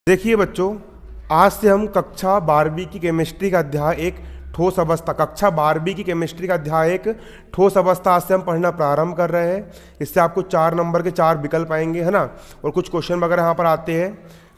देखिए बच्चों, आज से हम कक्षा 12वीं की केमिस्ट्री का अध्याय एक ठोस अवस्था कक्षा 12वीं की केमिस्ट्री का अध्याय एक ठोस अवस्था आज से हम पढ़ना प्रारंभ कर रहे हैं। इससे आपको 4 नंबर के 4 विकल्प आएंगे, है ना, और कुछ क्वेश्चन वगैरह यहाँ पर आते हैं,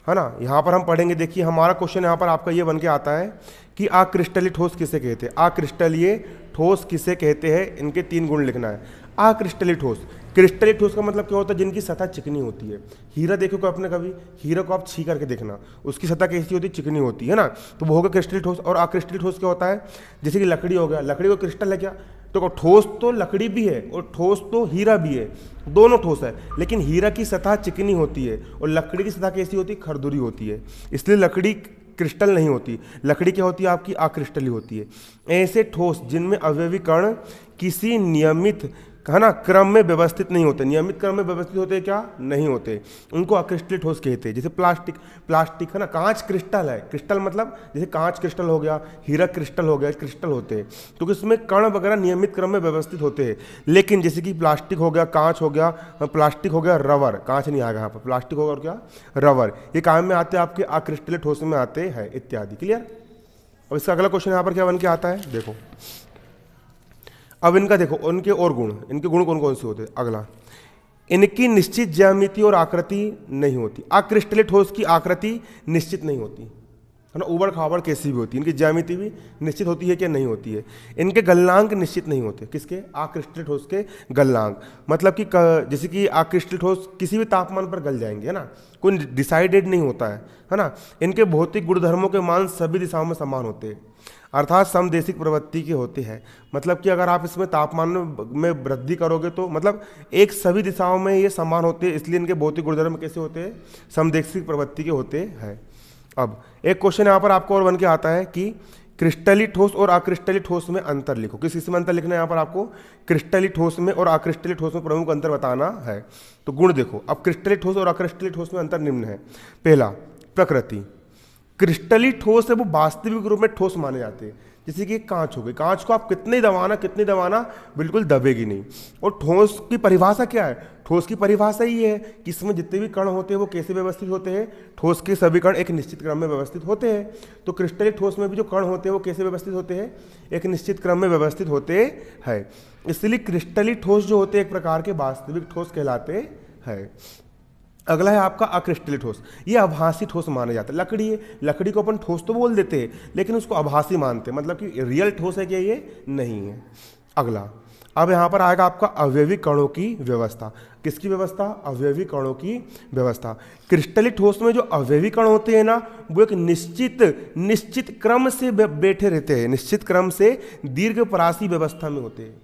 है ना। यहाँ पर हम पढ़ेंगे। देखिए हमारा क्वेश्चन यहाँ पर आपका ये बन के आता है कि आक्रिस्टलीय ठोस किसे कहते हैं। आक्रिस्टलीय ठोस किसे कहते हैं, इनके 3 गुण लिखना है। आक्रिस्टलीय ठोस, क्रिस्टलीय ठोस का मतलब क्या होता है, जिनकी सतह चिकनी होती है। हीरा देखो आपने कभी, हीरा को आप छी करके देखना, उसकी सतह कैसी होती है, चिकनी होती है ना, तो वो होगा क्रिस्टलीय ठोस। और आक्रिस्टलीय ठोस क्या होता है, जैसे कि लकड़ी हो गया, लकड़ी को क्रिस्टल है क्या, तो ठोस तो लकड़ी भी है और ठोस तो हीरा भी है, दोनों ठोस है, लेकिन हीरा की सतह चिकनी होती है और लकड़ी की सतह कैसी होती है, खरदुरी होती है, इसलिए लकड़ी क्रिस्टल नहीं होती। लकड़ी क्या होती है आपकी, आक्रिस्टलीय होती है। ऐसे ठोस जिनमें अवयवी कण किसी नियमित, है ना, क्रम में व्यवस्थित नहीं होते, नियमित क्रम में व्यवस्थित होते क्या, नहीं होते, उनको अक्रिस्टलीय ठोस कहते हैं। जैसे प्लास्टिक है ना, कांच क्रिस्टल है, क्रिस्टल मतलब जैसे कांच क्रिस्टल हो गया, हीरा क्रिस्टल हो गया, क्रिस्टल होते हैं क्योंकि इसमें कण वगैरह नियमित क्रम में व्यवस्थित होते हैं। लेकिन जैसे कि प्लास्टिक हो गया, कांच हो गया, प्लास्टिक हो गया, रबर, कांच नहीं आएगा यहाँ पर, प्लास्टिक होगा और क्या, रबर, ये काम में आते हैं, आपके अक्रिस्टलीय ठोस में आते हैं इत्यादि। क्लियर। अब इसका अगला क्वेश्चन यहाँ पर क्या बन के आता है, देखो अब इनका देखो, उनके और गुण, इनके गुण कौन कौन से होते हैं। अगला, इनकी निश्चित ज्यामिति और आकृति नहीं होती। अक्रिस्टलीय ठोस की आकृति निश्चित नहीं होती, है ना, उबड़ खाबड़ कैसी भी होती है। इनकी ज्यामिति भी निश्चित होती है क्या, नहीं होती है। इनके गलनांक निश्चित नहीं होते, किसके, अक्रिस्टलीय ठोस के गलनांक, मतलब कि जैसे कि अक्रिस्टलीय ठोस किसी भी तापमान पर गल जाएंगे, है ना, कोई डिसाइडेड नहीं होता है ना। इनके भौतिक गुणधर्मों के मान सभी दिशाओं में समान होते हैं, अर्थात समदेशिक प्रवृत्ति के होते हैं। मतलब कि अगर आप इसमें तापमान में वृद्धि करोगे तो मतलब एक सभी दिशाओं में ये समान होते हैं, इसलिए इनके भौतिक गुणधर्म कैसे होते हैं, समदेशिक प्रवृत्ति के होते हैं। अब एक क्वेश्चन यहाँ पर आपको और बन के आता है कि क्रिस्टलीय ठोस और अक्रिस्टलीय ठोस में अंतर लिखो। किस में अंतर लिखना है यहाँ पर आपको, क्रिस्टलीय ठोस में और अक्रिस्टलीय ठोस में प्रमुख अंतर बताना है। तो गुण देखो, अब क्रिस्टलीय ठोस और अक्रिस्टलीय ठोस में अंतर निम्न है। पहला, प्रकृति, क्रिस्टलीय ठोस है वो वास्तविक रूप में ठोस माने जाते हैं। जैसे कि कांच हो गई, कांच को आप कितने दबाना बिल्कुल दबेगी नहीं। और ठोस की परिभाषा क्या है, ठोस की परिभाषा ही है कि इसमें जितने भी कण होते हैं वो कैसे व्यवस्थित होते हैं, ठोस के सभी कण एक निश्चित क्रम में व्यवस्थित होते हैं। तो क्रिस्टलीय ठोस में भी जो कण होते हैं वो कैसे व्यवस्थित होते हैं, एक निश्चित क्रम में व्यवस्थित होते हैं। इसलिए क्रिस्टलीय ठोस जो होते हैं एक प्रकार के वास्तविक ठोस कहलाते हैं। अगला है आपका अक्रिस्टलीय ठोस, ये आभासी ठोस माने जाता है। लकड़ी है, लकड़ी को अपन ठोस तो बोल देते हैं लेकिन उसको आभासी मानते हैं, मतलब कि रियल ठोस है क्या, ये नहीं है। अगला, अब यहाँ पर आएगा आपका अवयवी कणों की व्यवस्था। किसकी व्यवस्था, अवयवी कणों की व्यवस्था। क्रिस्टलीय ठोस में जो अवयवी कण होते हैं ना, वो एक निश्चित क्रम से बैठे रहते हैं, निश्चित क्रम से दीर्घपरासी व्यवस्था में होते हैं,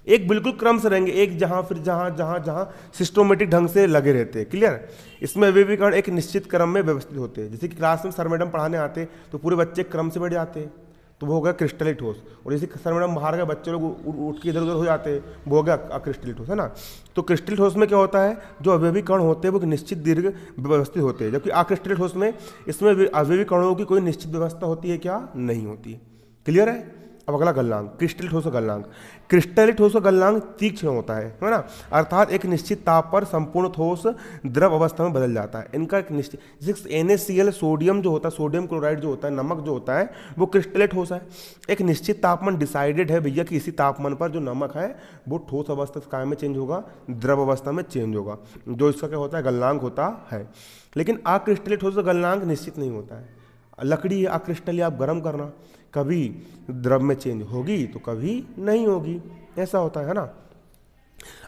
एक बिल्कुल क्रम से रहेंगे, एक जहां फिर जहां सिस्टोमेटिक ढंग से लगे रहते हैं। क्लियर। इसमें अवयवी कण एक निश्चित क्रम में व्यवस्थित होते हैं। जैसे कि क्लास में सर मैडम पढ़ाने आते हैं तो पूरे बच्चे क्रम से बैठ जाते हैं, तो वो हो गया क्रिस्टलीय ठोस। और जैसे सर मैडम बाहर गए, बच्चे लोग उठ के इधर उधर हो जाते हैं, वो हो गया अक्रिस्टलीय ठोस, है ना। तो क्रिस्टलीय ठोस में क्या होता है, जो अवयवी कण होते हैं वो निश्चित दीर्घ व्यवस्थित होते हैं, जबकि अक्रिस्टलीय ठोस में इसमें अवयवी कणों की कोई निश्चित व्यवस्था होती है क्या, नहीं होती। क्लियर है। अब अगला गलनांक, क्रिस्टलीय ठोस का गलनांक। क्रिस्टलीय ठोस का गलनांक तीक्ष्ण होता है ना, अर्थात एक निश्चित ताप पर संपूर्ण ठोस द्रव अवस्था में बदल जाता है। इनका एक निश्चित, जैसे NaCl सोडियम जो होता है, सोडियम क्लोराइड जो होता है, नमक जो होता है, वो क्रिस्टलीय ठोस है। एक निश्चित तापमान डिसाइडेड है भैया कि इसी तापमान पर जो नमक है वो ठोस अवस्था से काय में चेंज होगा, द्रव अवस्था में चेंज होगा, जो इसका क्या होता है, गलनांक होता है। लेकिन अक्रिस्टलीय ठोस का गलनांक निश्चित नहीं होता है। लकड़ी अक्रिस्टलीय आप गर्म करना, कभी द्रव में चेंज होगी तो कभी नहीं होगी, ऐसा होता है ना।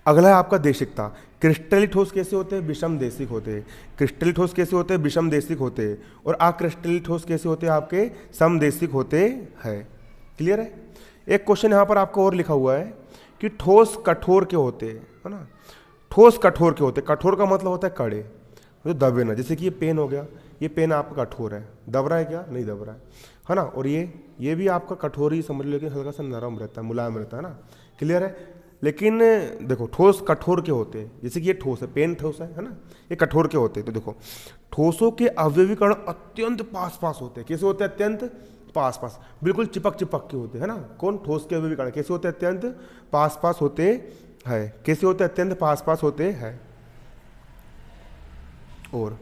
अगला है आपका देशिकता। क्रिस्टलीय ठोस कैसे होते हैं, विषम देशिक होते हैं। क्रिस्टलीय ठोस कैसे होते हैं, विषम देशिक होते हैं। और अक्रिस्टलीय ठोस कैसे होते हैं, आपके समदेशिक होते हैं। क्लियर है। एक क्वेश्चन यहाँ पर आपको और लिखा हुआ है कि ठोस कठोर के होते हैं, है ना, ठोस कठोर के होते हैं। कठोर का मतलब होता है कड़े, जो दबे ना। जैसे कि ये पेन हो गया, ये पेन आपका कठोर है, दब रहा है क्या, नहीं दब रहा है ना। और ये भी आपका कठोर ही समझ लो, लेकिन हल्का सा नरम रहता है, मुलायम रहता है ना। क्लियर है। लेकिन देखो ठोस कठोर के होते हैं, जैसे कि ये ठोस है, पेन ठोस है ना, ये कठोर के होते हैं। तो देखो ठोसों के अवयवी कण अत्यंत पास पास होते हैं। कैसे होते हैं, अत्यंत पास पास, बिल्कुल चिपक के होते हैं ना। कौन, ठोस के अवयवी कण कैसे होते हैं, अत्यंत पास पास होते हैं। कैसे होते हैं, अत्यंत पास पास होते हैं। और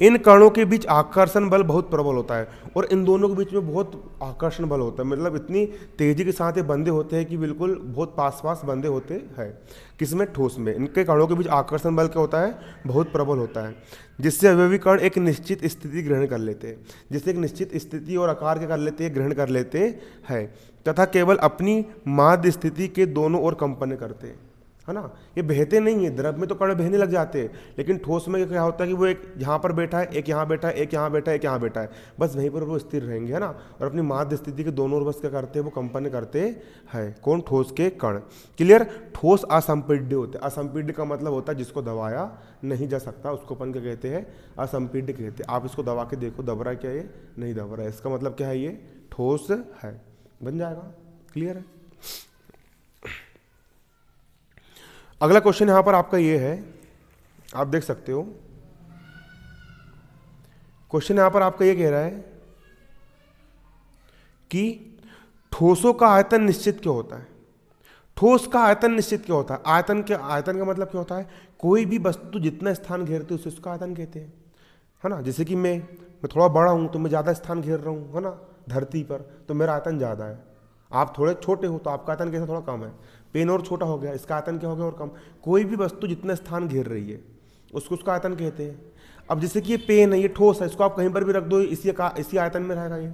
इन कणों के बीच आकर्षण बल बहुत प्रबल होता है और इन दोनों के बीच में बहुत आकर्षण बल होता है, मतलब इतनी तेजी के साथ ये बंधे होते हैं कि बिल्कुल बहुत पास पास बंधे होते हैं। किसमें? ठोस में। इनके कणों के बीच आकर्षण बल क्या होता है? बहुत प्रबल होता है, जिससे अवयवी कण एक निश्चित स्थिति ग्रहण कर लेते हैं, जिससे एक निश्चित स्थिति और आकार के कर लेते हैं, ग्रहण कर लेते हैं तथा केवल अपनी माध्य स्थिति के दोनों ओर कंपन करते हैं, है ना। ये बहते नहीं है, द्रव में तो कण बहने लग जाते हैं, लेकिन ठोस में क्या होता है कि वो एक यहाँ पर बैठा है, एक यहाँ बैठा है, एक यहाँ बैठा है, एक यहाँ बैठा है, बस वहीं पर वो स्थिर रहेंगे, है ना। और अपनी माध्य स्थिति के दोनों ओर बस क्या करते हैं? वो कंपन करते हैं। कौन? ठोस के कण। क्लियर? ठोस असंपीड्य होते हैं। असंपीड्य का मतलब होता है जिसको दबाया नहीं जा सकता, उसको अपन क्या कहते हैं? असंपीड्य कहते हैं। आप इसको दबा के देखो, दब रहा है क्या? ये नहीं दब रहा है, इसका मतलब क्या है? ये ठोस है। बन जाएगा। क्लियर है? अगला क्वेश्चन यहां पर आपका ये है, आप देख सकते हो। क्वेश्चन यहां पर आपका ये कह रहा है कि ठोसों का आयतन निश्चित क्यों होता है? ठोस का आयतन निश्चित क्यों होता है? आयतन का मतलब क्या होता है? कोई भी वस्तु जितना स्थान घेरती है उसे उसका आयतन कहते हैं, है ना। जैसे कि मैं थोड़ा बड़ा हूं तो मैं ज्यादा स्थान घेर रहा हूं, है ना, धरती पर, तो मेरा आयतन ज्यादा है। आप थोड़े छोटे हो तो आपका आयतन कैसा? थोड़ा कम है। पेन और छोटा हो गया, इसका आयतन क्या हो गया? और कम। कोई भी वस्तु जितना स्थान घेर रही है उसको उसका आयतन कहते हैं। अब जैसे कि ये पेन है, ये ठोस है, इसको आप कहीं पर भी रख दो, इसी आयतन में रहेगा, ये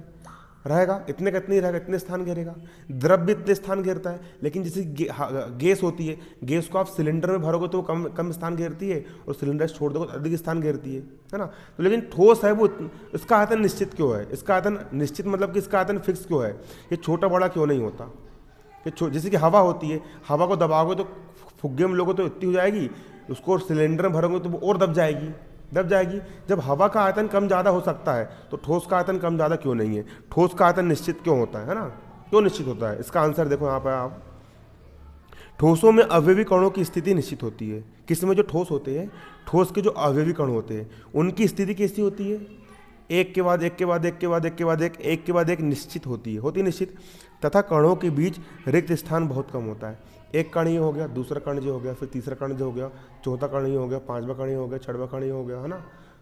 रहेगा, इतने का इतने ही रहेगा, इतने स्थान घेरेगा। द्रव भी इतने स्थान घेरता है, लेकिन जैसे गैस होती है, गैस को आप सिलेंडर में भरोगे तो वो कम कम स्थान घेरती है, और सिलेंडर छोड़ दोगे तो अधिक स्थान घेरती है ना। तो लेकिन ठोस है वो, इसका आयतन निश्चित क्यों है? इसका आयतन निश्चित मतलब कि इसका आयतन फिक्स क्यों है? ये छोटा बड़ा क्यों नहीं होता? जैसे कि हवा होती है, हवा को दबाओगे तो फुग्गे में लोगे तो इतनी हो जाएगी, उसको सिलेंडर में भरोगे तो वो और दब जाएगी। जब हवा का आयतन कम ज़्यादा हो सकता है तो ठोस का आयतन कम ज़्यादा क्यों नहीं है? ठोस का आयतन निश्चित क्यों होता है ना? क्यों निश्चित होता है? इसका आंसर देखो यहाँ पर आप। ठोसों में अवयवी कणों की स्थिति निश्चित होती है। किसमें? जो ठोस होते हैं, ठोस के जो अवयवी कण होते हैं उनकी स्थिति कैसी होती है? एक के बाद एक के बाद एक के बाद एक के बाद एक के बाद एक निश्चित होती है निश्चित, तथा कणों के बीच रिक्त स्थान बहुत कम होता है। एक कण ये हो गया, दूसरा कण ये हो गया, फिर तीसरा कण ये हो गया, चौथा कण ये हो गया, पांचवा कण ये हो गया, छठवां कण ये हो गया, है ना।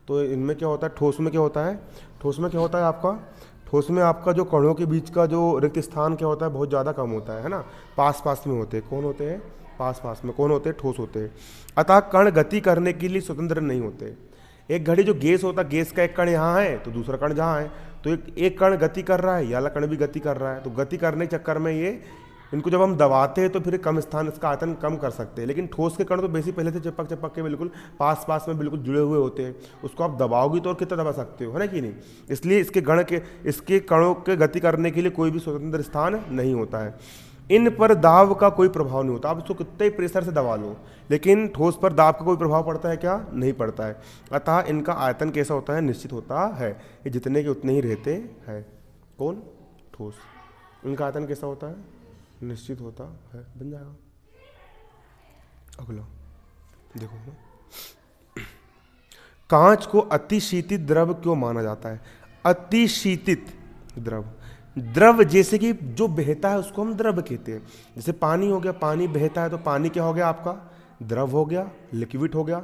तो इनमें क्या होता है? ठोस में क्या होता है? ठोस में क्या होता है आपका? ठोस में आपका जो कणों के बीच का जो रिक्त स्थान क्या होता है? बहुत ज़्यादा कम होता है ना। पास पास में होते हैं। कौन होते हैं? पास पास में। कौन होते हैं? ठोस होते हैं। अतः कण गति करने के लिए स्वतंत्र नहीं होते। एक घड़ी जो गैस होता है, गैस का एक कण यहाँ है तो दूसरा कण जहाँ है, तो एक कण गति कर रहा है, ये वाला कण भी गति कर रहा है, तो गति करने के चक्कर में ये इनको जब हम दबाते हैं तो फिर कम स्थान, इसका आयतन कम कर सकते हैं। लेकिन ठोस के कण तो बेसिक पहले से चिपक के बिल्कुल पास पास में बिल्कुल जुड़े हुए होते हैं, उसको आप दबाओगी तो और कितना दबा सकते हो, है ना कि नहीं। इसलिए इसके कणों के गति करने के लिए कोई भी स्वतंत्र स्थान नहीं होता है। इन पर दाब का कोई प्रभाव नहीं होता। आप इसको कितने ही प्रेशर से दबा लो, लेकिन ठोस पर दाब का कोई प्रभाव पड़ता है क्या? नहीं पड़ता है। अतः इनका आयतन कैसा होता है? निश्चित होता है। ये जितने के उतने ही रहते हैं। कौन? ठोस। इनका आयतन कैसा होता है? निश्चित होता है। बन जाएगा। अगला देखो, कांच को अतिशीतित द्रव क्यों माना जाता है? अतिशीतित द्रव जैसे कि जो बहता है उसको हम द्रव कहते हैं। जैसे पानी हो गया, पानी बहता है तो पानी क्या हो गया आपका? द्रव हो गया, लिक्विड हो गया।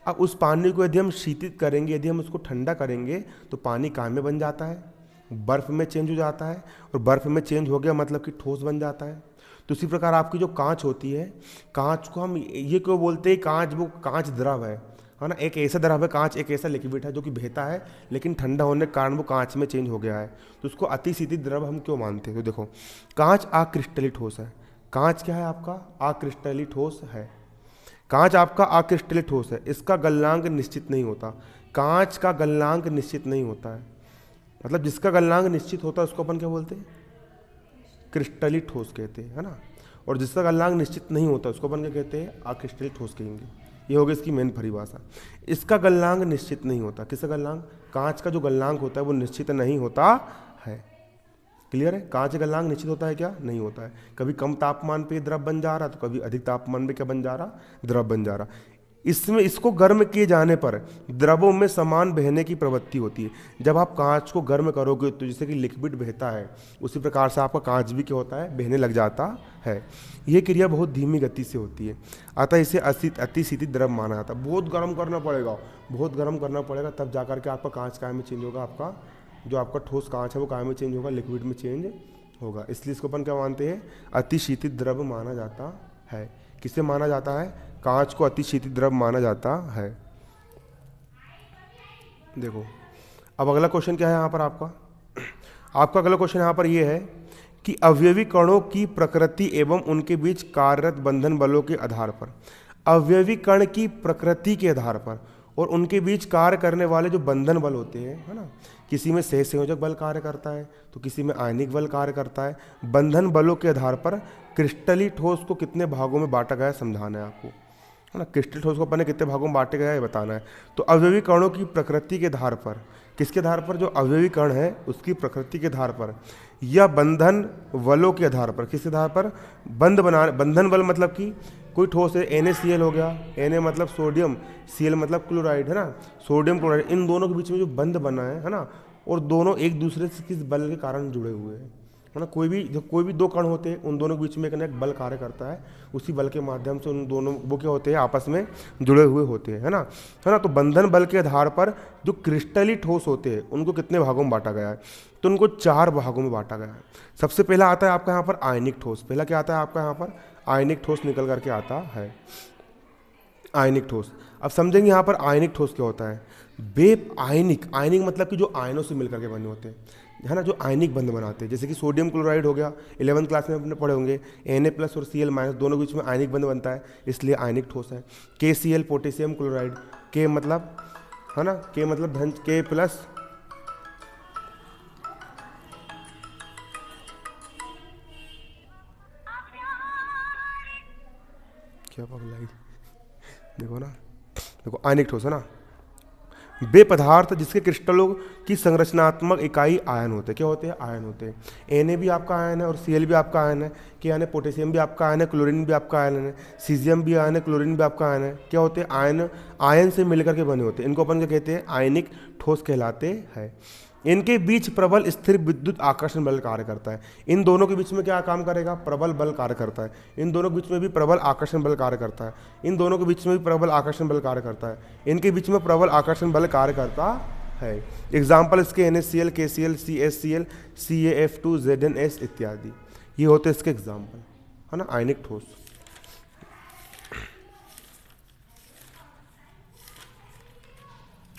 अब उस पानी को यदि हम शीतित करेंगे, यदि हम उसको ठंडा करेंगे तो पानी कहाँ में बन जाता है? बर्फ में चेंज हो जाता है, और बर्फ में चेंज हो गया मतलब कि ठोस बन जाता है। तो इसी प्रकार आपकी जो कांच होती है, कांच को हम ये क्यों बोलते हैं? कांच, वो कांच द्रव है ना। एक ऐसा द्रव है कांच, एक ऐसा लिक्विड है जो कि बहता है, लेकिन ठंडा होने के कारण वो कांच में चेंज हो गया है, तो उसको अतिशीतित द्रव हम क्यों मानते हैं? तो देखो, कांच अक्रिस्टलीय ठोस है। कांच क्या है आपका? अक्रिस्टलीय ठोस है। कांच आपका अक्रिस्टलीय ठोस है। इसका गलनांक निश्चित नहीं होता। कांच का गलनांक निश्चित नहीं होता है, मतलब जिसका गलनांक निश्चित होता है उसको अपन क्या बोलते हैं? क्रिस्टलीय ठोस कहते हैं, है ना। और जिसका गलनांक निश्चित नहीं होता उसको अपन क्या कहते हैं? अक्रिस्टलीय ठोस कहेंगे। ये होगी इसकी मेन परिभाषा। इसका गलनांक निश्चित नहीं होता। किसका गलनांक? कांच का जो गलनांक होता है वो निश्चित नहीं होता है। क्लियर है? कांच का गलनांक निश्चित होता है क्या? नहीं होता है। कभी कम तापमान पे द्रव बन जा रहा तो कभी अधिक तापमान पे क्या बन जा रहा? द्रव बन जा रहा। इसमें इसको गर्म किए जाने पर द्रवों में समान बहने की प्रवृत्ति होती है। जब आप कांच को गर्म करोगे तो जैसे कि लिक्विड बहता है, उसी प्रकार से आपका कांच भी क्या होता है, बहने लग जाता है। यह क्रिया बहुत धीमी गति से होती है, अतः इसे अतिशीतित द्रव माना जाता है। बहुत गर्म करना पड़ेगा, बहुत गर्म करना पड़ेगा, तब जाकर के आपका कांच काय में चेंज होगा, आपका जो आपका ठोस कांच है वो काय में चेंज होगा, लिक्विड में चेंज होगा। इसलिए इसको अपन क्या मानते हैं, अतिशीतित द्रव माना जाता है। किसे माना जाता है, कांच को अतिशीतित द्रव माना जाता है। देखो अब अगला क्वेश्चन क्या है यहाँ पर आपका अगला क्वेश्चन यहाँ पर ये है कि अवयवी कणों की प्रकृति एवं उनके बीच कार्यरत बंधन बलों के आधार पर, अवयवी कण की प्रकृति के आधार पर और उनके बीच कार्य करने वाले जो बंधन बल होते हैं, है ना, किसी में सहसंयोजक बल कार्य करता है तो किसी में आयनिक बल कार्य करता है। बंधन बलों के आधार पर क्रिस्टली ठोस को कितने भागों में बांटा गया है समझाना है आपको, है ना। क्रिस्टल ठोस को अपन ने कितने भागों में बांटे गया है बताना है। तो अवयवी कणों की प्रकृति के आधार पर, किसके आधार पर, जो अवयवी कण है उसकी प्रकृति के आधार पर, या बंधन बलों के आधार पर, किसके आधार पर, बंधन बल मतलब कि कोई ठोस है NaCl हो गया, Na मतलब सोडियम, Cl मतलब क्लोराइड, है ना, सोडियम क्लोराइड, इन दोनों के बीच में जो बंध बना है ना, और दोनों एक दूसरे से किस बल के कारण जुड़े हुए हैं, है ना। कोई भी दो कण होते हैं, उन दोनों के बीच में एक बल कार्य करता है, उसी बल के माध्यम से उन दोनों वो क्या होते हैं, आपस में जुड़े हुए होते हैं, है ना। तो बंधन बल के आधार पर जो क्रिस्टली ठोस होते हैं उनको कितने भागों में बांटा गया है, तो उनको 4 भागों में बांटा गया है। सबसे पहला आता है आपका यहाँ पर आयनिक ठोस। पहला क्या आता है आपका यहाँ पर, आयनिक ठोस निकल करके आता है, आयनिक ठोस। अब समझेंगे यहाँ पर आयनिक ठोस क्या होता है। आयनिक मतलब कि जो आयनों से मिलकर के बने होते हैं, है ना, जो आयनिक बंध बनाते हैं, जैसे कि सोडियम क्लोराइड हो गया, 11वीं क्लास में अपने पढ़े होंगे, Na+ और Cl- दोनों बीच में आयनिक बंध बनता है, इसलिए आयनिक ठोस है। KCl पोटेशियम क्लोराइड, K मतलब, है ना, K मतलब धन, K+, क्या पगलाई, देखो ना, देखो आयनिक ठोस है ना। वे पदार्थ जिसके क्रिस्टलों की संरचनात्मक इकाई आयन होते हैं, क्या होते हैं, आयन होते हैं। Na भी आपका आयन है और Cl भी आपका आयन है, क्या यानी पोटेशियम भी आपका आयन है, क्लोरीन भी आपका आयन है, सीजियम भी आयन है, क्लोरीन भी आपका आयन है। क्या होते हैं, आयन से मिलकर के बने होते हैं। इनको अपन क्या कहते हैं, आयनिक ठोस कहलाते हैं। इनके बीच प्रबल स्थिर विद्युत आकर्षण बल कार्य करता है। इन दोनों के बीच में क्या काम करेगा, प्रबल बल कार्य करता है। इन दोनों के बीच में भी प्रबल आकर्षण बल कार्य करता है। इन दोनों के बीच में भी प्रबल आकर्षण बल कार्य करता है। इनके बीच में प्रबल आकर्षण बल कार्य करता है। एग्जाम्पल इसके NaCl, KCl, CaCl, CaF2, ZnS इत्यादि, ये होते हैं इसके एग्जाम्पल, है ना, आयनिक ठोस।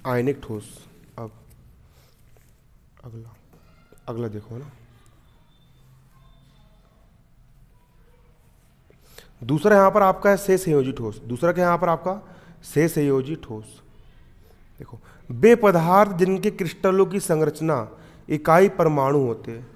आयनिक ठोस। अब अगला देखो ना, दूसरा यहां पर आपका है सहसंयोजी ठोस। दूसरा क्या यहां पर आपका, सहसंयोजी ठोस। देखो, वे पदार्थ जिनके क्रिस्टलों की संरचना इकाई परमाणु होते हैं,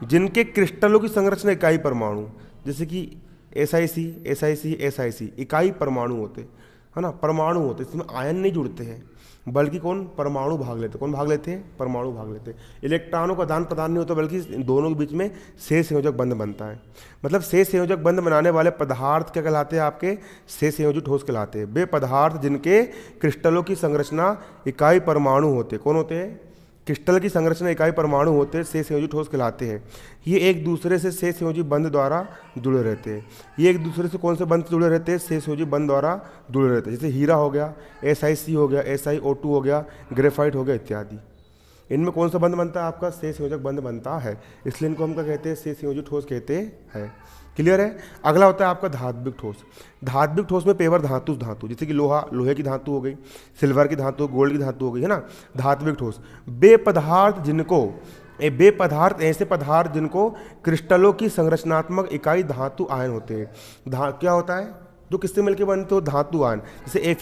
जिनके क्रिस्टलों की संरचना इकाई परमाणु, जैसे कि SiC इकाई परमाणु होते, है ना, परमाणु होते, इसमें आयन नहीं जुड़ते हैं, बल्कि कौन, परमाणु भाग लेते। कौन भाग लेते हैं, परमाणु भाग लेते हैं। इलेक्ट्रॉनों का आदान प्रदान नहीं होता, बल्कि दोनों के बीच में सहसंयोजक बंध बनता है। मतलब सहसंयोजक बंध बनाने वाले पदार्थ क्या कहलाते हैं, आपके सहसंयोजी ठोस कहलाते हैं। वे पदार्थ जिनके क्रिस्टलों की संरचना इकाई परमाणु होते, कौन होते हैं, क्रिस्टल की संरचना इकाई परमाणु होते हैं, सहसंयोजी ठोस कहलाते हैं। ये एक दूसरे से सहसंयोजी बंध द्वारा जुड़े रहते हैं। ये एक दूसरे से कौन से बंध जुड़े रहते हैं, सहसंयोजी बंध द्वारा जुड़े रहते हैं। जैसे हीरा हो गया, SiC हो गया, SiO2 हो गया, ग्रेफाइट हो गया इत्यादि। इनमें कौन सा बंध बनता है, आपका सहसंयोजक बंध बनता है, इसलिए इनको हम क्या कहते हैं, सहसंयोजी ठोस कहते हैं। क्लियर है। अगला होता है आपका धात्विक ठोस। धात्विक ठोस में पेवर धातु, जैसे कि लोहे की धातु हो गई, सिल्वर की धातु, गोल्ड की धातु हो गई, है ना। धात्विक ठोस वे पदार्थ ऐसे पदार्थ जिनको क्रिस्टलों की संरचनात्मक इकाई धातु आयन होते हैं। क्या होता है, जो किससे मिलकर बनते हो, धातु आयन। जैसे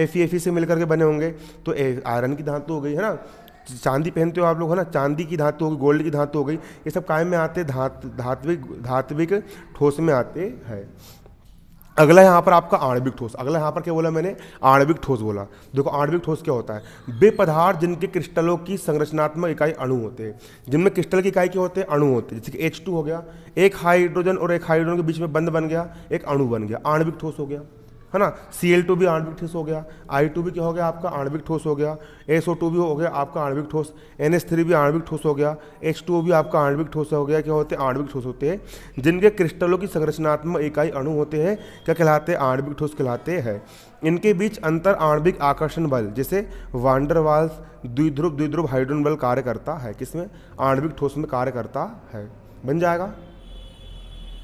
Fe से मिलकर के बने होंगे तो आयरन की धातु हो गई, है ना। चांदी पहनते हो आप लोग, है ना, चांदी की धातु हो गई, गोल्ड की धातु हो गई, ये सब काय में आते, धात्विक ठोस में आते हैं। अगला यहाँ पर आपका आणविक ठोस। अगला यहाँ पर क्या बोला मैंने, आणविक ठोस बोला। देखो आणविक ठोस क्या होता है, वे पदार्थ जिनके क्रिस्टलों की संरचनात्मक इकाई अणु होते हैं, जिनमें क्रिस्टल की इकाई क्या होते हैं, अणु होते हैं। जैसे कि H2 हो गया, एक हाइड्रोजन और एक हाइड्रोजन के बीच में बंध बन गया, एक अणु बन गया, आणविक ठोस हो गया, है ना। Cl2 भी आणविक ठोस हो गया, I2 भी क्या हो गया आपका आणविक ठोस हो गया, SO2 भी हो गया आपका आणविक ठोस, NH3 भी आणविक ठोस हो गया, H2O भी आपका आणविक ठोस हो गया। क्या होते हैं, आणविक ठोस होते हैं जिनके क्रिस्टलों की संरचनात्मक इकाई अणु होते हैं, क्या कहलाते हैं, आणविक ठोस कहलाते हैं। इनके बीच अंतर आणविक आकर्षण बल जैसे वांडर वाल्स द्विध्रुव हाइड्रोजन बल कार्य करता है, किसमें, आणविक ठोस में कार्य करता है। बन जाएगा।